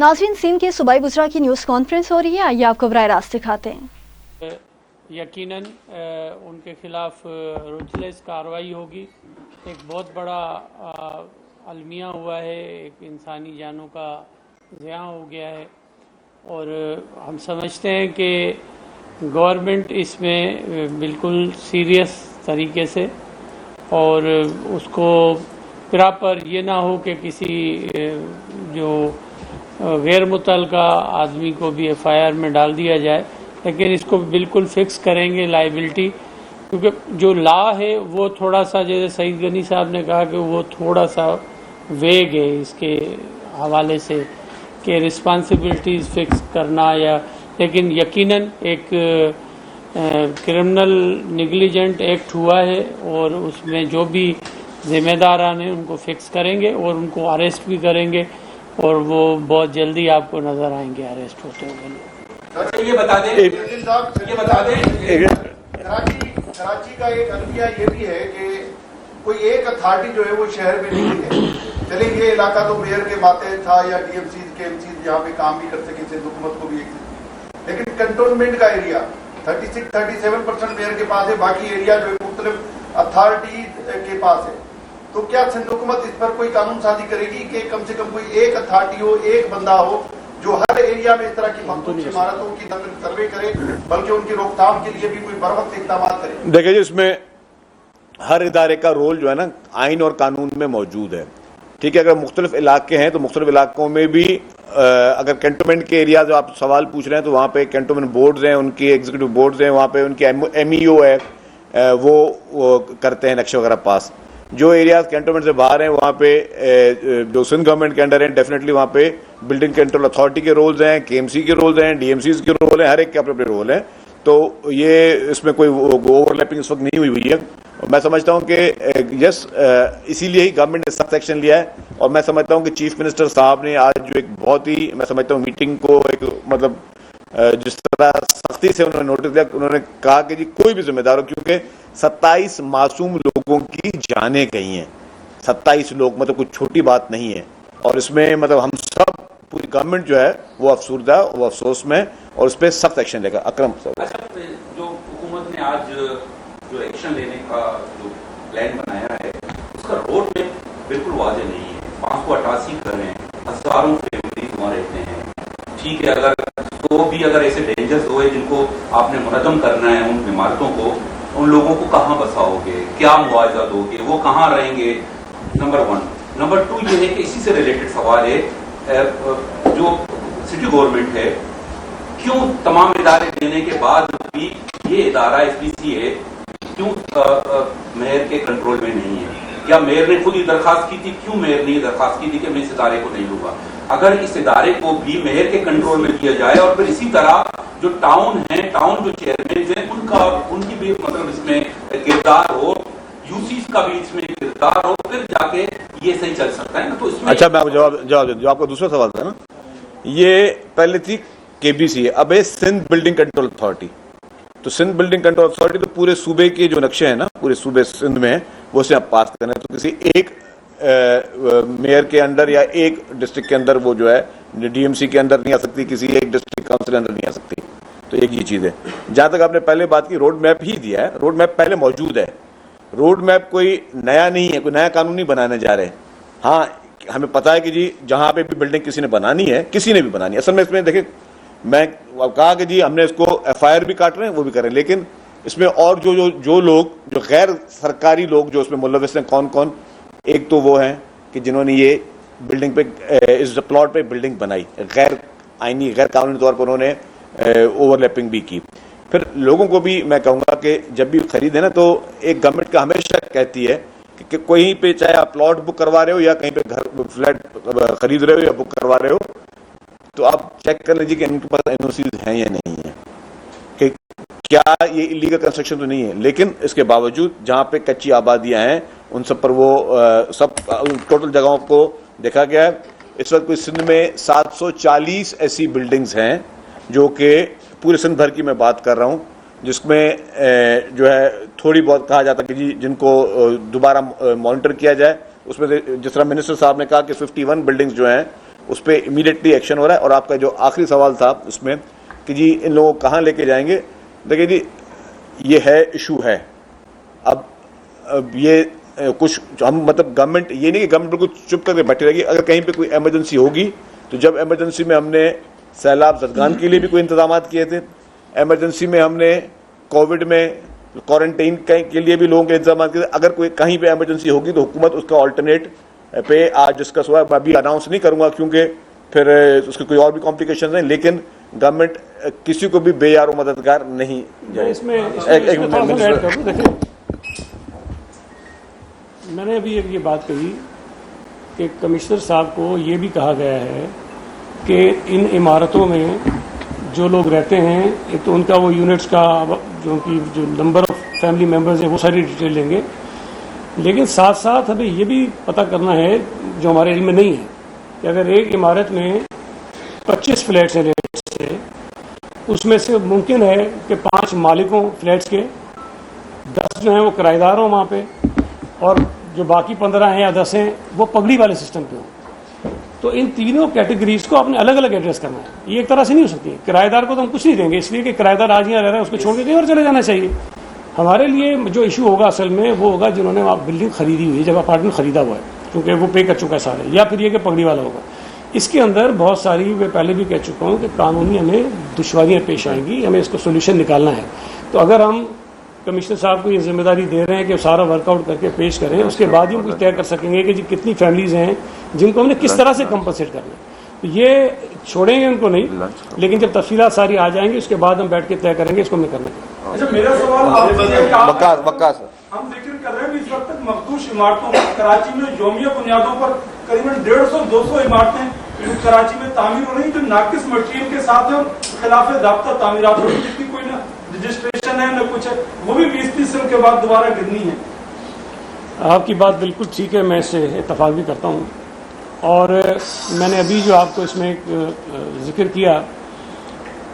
नाज़रीन, सिंध के सूबाई बुज़रा की न्यूज़ कॉन्फ्रेंस हो रही है, आइए आपको बराह रास्त दिखाते हैं। यकीनन उनके खिलाफ रूथलेस कार्रवाई होगी। एक बहुत बड़ा अलमिया हुआ है, एक इंसानी जानों का ज़िया हो गया है और हम समझते हैं कि गवर्नमेंट इसमें बिल्कुल सीरियस तरीके से और उसको प्रॉपर ये ना हो कि किसी जो गैर मुतल्लका आदमी को भी FIR में डाल दिया जाए, लेकिन इसको बिल्कुल फिक्स करेंगे लाइबिलिटी, क्योंकि जो लॉ है वो थोड़ा सा, जैसे सईद गनी साहब ने कहा कि वो थोड़ा सा वेग है इसके हवाले से कि रिस्पॉन्सिबिलिटीज़ फिक्स करना या, लेकिन यकीनन एक क्रिमिनल निगलिजेंट एक्ट हुआ है और उसमें जो भी जिम्मेदारान हैं उनको फिक्स करेंगे और उनको अरेस्ट भी करेंगे और वो बहुत जल्दी आपको नज़र आएंगे अरेस्ट होते हुए। ये बता दें कराची का एक अलमिया ये भी है कि कोई एक अथॉरिटी जो है वो शहर में नहीं है। चले ये इलाका तो मेयर के मातहत था या DMC के MC जहाँ पे काम भी कर सके थे, हुकूमत को भी एक, लेकिन कंटोनमेंट का एरिया 36-37% मेयर के पास है, बाकी एरिया जो है मुख्तलिफ अथॉरिटी के पास है। तो क्या सिंध हुकूमत इस पर कोई कानून साजी करेगी कि कम से कम कोई एक अथॉरिटी हो, एक बंदा हो जो हर एरिया में इस तरह की मखसूस इमारतों की सर्वे करे, बल्कि उनकी रोकथाम के लिए भी कोई बर वक्त इक़दाम करे? देखिए जी, इसमें हर इदारे का रोल जो है ना आइन और कानून में मौजूद है। ठीक है, अगर मुख्तलिफ इलाके हैं तो मुख्तलिफ इलाकों में भी अगर कैंटोनमेंट के एरिया जो आप सवाल पूछ रहे हैं तो वहाँ पे कैंटोनमेंट बोर्ड्स हैं, उनकी एग्जीक्यूटिव बोर्ड्स हैं, वहाँ पे उनकी MEO है, वो करते हैं नक्शे वगैरह पास। जो एरियाज कैंटोनमेंट से बाहर हैं वहाँ पे जो सिंध गवर्नमेंट के अंडर हैं, डेफिनेटली वहाँ पे बिल्डिंग कंट्रोल अथॉरिटी के रोल्स हैं, KMC के रोल्स हैं, DMCs के रोल हैं, हर एक के अपने अपने रोल हैं। तो ये इसमें कोई ओवरलैपिंग इस वक्त नहीं हुई है। मैं समझता हूँ कि यस, इसीलिए ही गवर्नमेंट ने सख्त एक्शन लिया है और मैं समझता हूँ कि चीफ मिनिस्टर साहब ने आज जो एक बहुत ही, मैं समझता हूँ, मीटिंग को एक मतलब जिस तरह सख्ती से उन्होंने नोटिस दिया, उन्होंने कहा कि जी कोई भी जिम्मेदार हो, क्योंकि 27 मासूम लोगों की जानें गई हैं। 27 लोग मतलब कुछ छोटी बात नहीं है और इसमें मतलब हम सब, पूरी गवर्नमेंट जो है वो अफसुर्दा, वो अफसोस में और उस पर सख्त एक्शन लेगा। अकरम साहब, अच्छा, जो हुकूमत ने आज जो एक्शन लेने का जो प्लान बनाया है उसका रोड मैप बिल्कुल वाज़ेह नहीं है। 588 घर हैं, हजारों फैमिलीज वहाँ रहते हैं। ठीक है, अगर तो भी अगर ऐसे डेंजर्स हुए जिनको आपने मुनज़्ज़म करना है, उन इमारतों को, उन लोगों को कहाँ बसाओगे, क्या मुआवजा दोगे, वो कहाँ रहेंगे? नंबर 1। नंबर 2 ये है कि इसी से रिलेटेड सवाल है, जो सिटी गवर्नमेंट है, क्यों तमाम इदारे देने के बाद भी ये इदारा SPC है, क्यों मेयर के कंट्रोल में नहीं है? क्या मेयर ने खुद ही दरखास्त की थी? क्यों मेयर ने दरखास्त की थी कि मैं इस इदारे को नहीं लूंगा? अगर इस इदारे को भी मेयर के कंट्रोल में दिया जाए और फिर इसी तरह जो टाउन है, टाउन जो चेयरमैन हैं, उनकी भी मतलब इसमें किरदार हो, UCs का भी इसमें किरदार हो, फिर जाके ये सही चल सकता है ना। तो इसमें अच्छा, मैं जवाब जो आपका दूसरा सवाल था ना, ये पहले थी KBC, अब है सिंध बिल्डिंग कंट्रोल अथॉरिटी। तो सिंध बिल्डिंग कंट्रोल अथॉरिटी तो पूरे सूबे के जो नक्शे हैं ना, पूरे सूबे सिंध में, वो से आप पास करें तो किसी एक मेयर के अंदर या एक डिस्ट्रिक्ट के अंदर वो जो है DMC के अंदर नहीं आ सकती, किसी एक डिस्ट्रिक्ट काउंसिल के अंदर नहीं आ सकती। तो एक ये चीज़ है। जहाँ तक आपने पहले बात की, रोड मैप ही दिया है, रोड मैप पहले मौजूद है। रोड मैप कोई नया नहीं है, कोई नया कानून नहीं बनाने जा रहे। हाँ, हमें पता है कि जी जहाँ पे भी बिल्डिंग किसी ने बनानी है, किसी ने भी बनानी है, असल में इसमें देखिए, मैं कहा कि जी हमने इसको FIR भी काट रहे हैं, वो भी करें, लेकिन इसमें और जो लोग, जो गैर सरकारी लोग जो इसमें मुलविस हैं, कौन कौन? एक तो वो हैं कि जिन्होंने ये बिल्डिंग पे, इस प्लॉट पे बिल्डिंग बनाई, गैर आईनी, गैर कानूनी तौर पर उन्होंने ओवरलैपिंग भी की। फिर लोगों को भी मैं कहूँगा कि जब भी खरीदे ना, तो एक गवर्नमेंट का हमेशा कहती है कि कहीं पे चाहे आप प्लॉट बुक करवा रहे हो या कहीं पे घर फ्लैट खरीद रहे हो या बुक करवा रहे हो, तो आप चेक कर लीजिए कि इनके पास NOCs हैं या नहीं है, कि क्या ये इलीगल कंस्ट्रक्शन तो नहीं है। लेकिन इसके बावजूद जहाँ पे कच्ची आबादियाँ हैं उन सब पर वो सब टोटल जगहों को देखा गया है। इस वक्त कोई सिंध में 740 ऐसी बिल्डिंग्स हैं जो कि पूरे सिंध भर की मैं बात कर रहा हूँ, जिसमें जो है थोड़ी बहुत कहा जाता है कि जी जिनको दोबारा मॉनिटर किया जाए। उसमें जिस तरह मिनिस्टर साहब ने कहा कि 51 बिल्डिंग्स जो हैं उस पर इमीडिएटली एक्शन हो रहा है। और आपका जो आखिरी सवाल था उसमें कि जी इन लोगों को कहाँ लेके जाएंगे, देखिए जी ये है इशू है। अब ये कुछ हम मतलब गवर्नमेंट, ये नहीं कि गवर्नमेंट बिल्कुल चुप करके बैठी रहेगी। अगर कहीं पे कोई इमरजेंसी होगी तो जब इमरजेंसी में हमने सैलाब जदगान के लिए भी कोई इंतजाम किए थे, इमरजेंसी में हमने कोविड में क्वारंटाइन के लिए भी लोगों के इंतजाम किए थे। अगर कोई कहीं पे इमरजेंसी होगी तो हुकूमत उसका ऑल्टरनेट पे आज डिस्कस हुआ है। मैं अभी अनाउंस नहीं करूंगा क्योंकि फिर उसके कोई और भी कॉम्प्लिकेशन हैं, लेकिन गवर्नमेंट किसी को भी बेयारो मददगार नहीं जाए। देखिए, मैंने अभी ये बात कही कि कमिश्नर साहब को ये भी कहा गया है कि इन इमारतों में जो लोग रहते हैं, एक तो उनका वो यूनिट्स का जो नंबर ऑफ फैमिली मेंबर्स हैं वो सारी डिटेल लेंगे, लेकिन साथ साथ हमें ये भी पता करना है जो हमारे इल्म में नहीं है कि अगर एक इमारत में 25 फ्लैट्स हैं से, उसमें से मुमकिन है कि 5 मालिकों फ्लैट्स के, 10 जो हैं वो किराएदार हों वहाँ पे, और जो बाकी 15 हैं या 10 हैं वो पगड़ी वाले सिस्टम पे हो। तो इन तीनों कैटेगरीज को आपने अलग अलग एड्रेस करना है। ये एक तरह से नहीं हो सकती। किराएदार को तो हम कुछ नहीं देंगे इसलिए कि किराएदार आज यहाँ रह रहा है, उसको छोड़ के कहीं और चले जाना चाहिए। हमारे लिए जो इशू होगा असल में वो होगा जिन्होंने बिल्डिंग खरीदी हुई है, जब अपार्टमेंट खरीदा हुआ है, क्योंकि वो पे कर चुका है सारे, या फिर ये कि पगड़ी वाला होगा। इसके अंदर बहुत सारी, मैं पहले भी कह चुका हूँ कि कानूनी हमें दुश्वारियाँ पेश आएंगी, हमें इसको सोल्यूशन निकालना है। तो अगर हम कमिश्नर साहब को ये जिम्मेदारी दे रहे हैं कि सारा वर्कआउट करके पेश करें, उसके बाद ही हम कुछ तय कर सकेंगे कि जी कितनी फैमिलीज हैं जिनको हमने किस तरह से कंपनसेट करना है। तो ये छोड़ेंगे उनको नहीं, लेकिन जब तफसीलात सारी आ जाएंगी उसके बाद हम बैठ के तय करेंगे इसको हमने करना है। अच्छा, मेरा सवाल आपसे है कि वक्कास हम जिक्र कर रहे हैं कि इस वक्त तक मखदूश इमारतों पर कराची में योमिया बुनियादों पर करीबन 150-200 इमारतें जो कराची में तामीर हो रही, जो नाकिस मटेरियल के साथ जो खिलाफ दाब्ता तामीरात हो रही, जिसकी कोई ना रजिस्ट्रेशन है न कुछ है, वो भी 20-30 साल के बाद दोबारा गिरनी है। आपकी बात बिल्कुल ठीक है, मैं इससे इत्तफाक भी करता हूँ। और मैंने अभी जो आपको इसमें जिक्र किया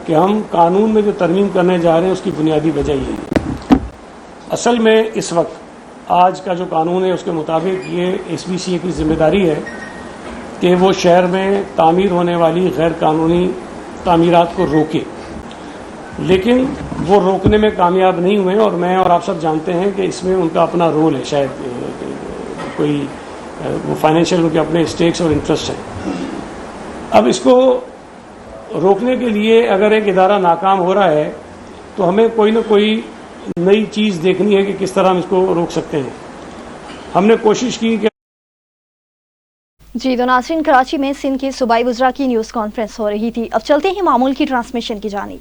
कि हम कानून में जो तरमीम करने जा रहे हैं उसकी बुनियादी वजह ये है। असल में इस वक्त आज का जो कानून है उसके मुताबिक ये SBCA की जिम्मेदारी है कि वो शहर में तामीर होने वाली गैर कानूनी तामीरात को रोके, लेकिन वो रोकने में कामयाब नहीं हुए। और मैं और आप सब जानते हैं कि इसमें उनका अपना रोल है, शायद कोई वो फाइनेंशियल उनके अपने स्टेक्स और इंटरेस्ट हैं। अब इसको रोकने के लिए अगर एक इदारा नाकाम हो रहा है तो हमें कोई ना कोई नई चीज़ देखनी है कि किस तरह हम इसको रोक सकते हैं। हमने कोशिश की कि जी, तो नाज़रीन, कराची में सिंध की सूबाई वज़रा की न्यूज़ कॉन्फ्रेंस हो रही थी। अब चलते हैं मामूल की ट्रांसमिशन की जानिब।